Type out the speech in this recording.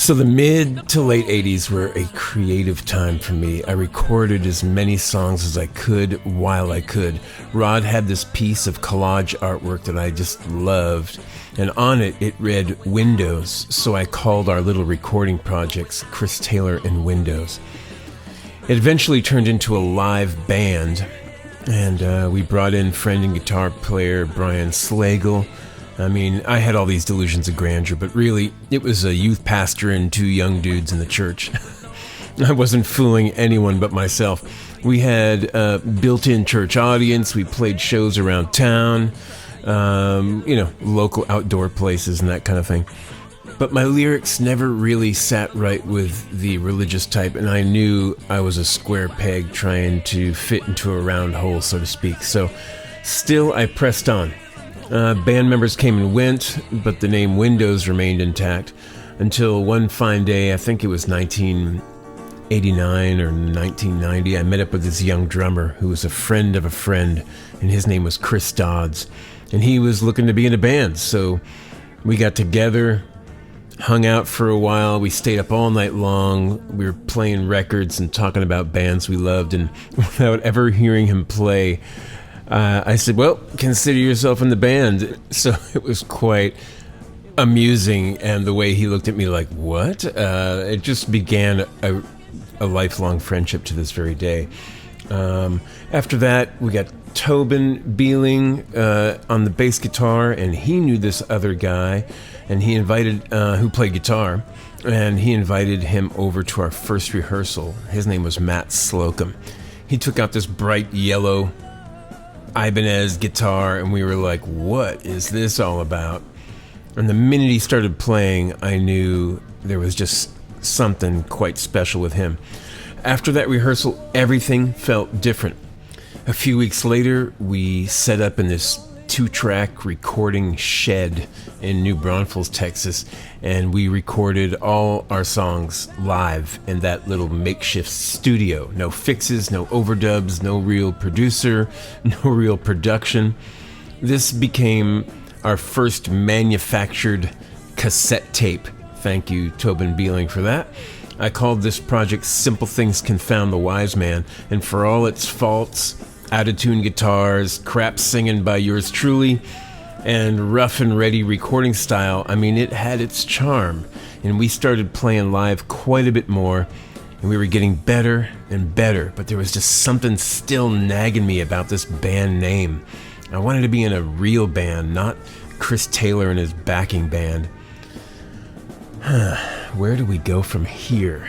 So the mid to late 80s were a creative time for me. I recorded as many songs as I could while I could. Rod had this piece of collage artwork that I just loved, and on it, it read Windows, so I called our little recording projects Chris Taylor and Windows. It eventually turned into a live band, and we brought in friend and guitar player Brian Slagle. I mean, I had all these delusions of grandeur, but really, it was a youth pastor and two young dudes in the church. I wasn't fooling anyone but myself. We had a built-in church audience. We played shows around town, local outdoor places and that kind of thing. But my lyrics never really sat right with the religious type, and I knew I was a square peg trying to fit into a round hole, so to speak. So, still, I pressed on. Band members came and went, but the name Windows remained intact until one fine day, I think it was 1989 or 1990, I met up with this young drummer who was a friend of a friend, and his name was Chris Dodds, and he was looking to be in a band, so we got together, hung out for a while, we stayed up all night long, we were playing records and talking about bands we loved, and without ever hearing him play, I said, well, consider yourself in the band. So it was quite amusing, and the way he looked at me like, what? It just began a lifelong friendship to this very day. After that, we got Tobin Beeling on the bass guitar, and he knew this other guy, and he invited, who played guitar, and he invited him over to our first rehearsal. His name was Matt Slocum. He took out this bright yellow Ibanez guitar, and we were like, what is this all about? And the minute he started playing, I knew there was just something quite special with him. After that rehearsal, everything felt different. A few weeks later, we set up in this 2-track recording shed in New Braunfels, Texas, and we recorded all our songs live in that little makeshift studio. No fixes, no overdubs, no real producer, no real production. This became our first manufactured cassette tape. Thank you, Tobin Beeling, for that. I called this project Simple Things Confound the Wise Man, and for all its faults, out-of-tune guitars, crap singing by yours truly, and rough and ready recording style, I mean, it had its charm. And we started playing live quite a bit more, and we were getting better and better, but there was just something still nagging me about this band name. I wanted to be in a real band, not Chris Taylor and his backing band. Where do we go from here?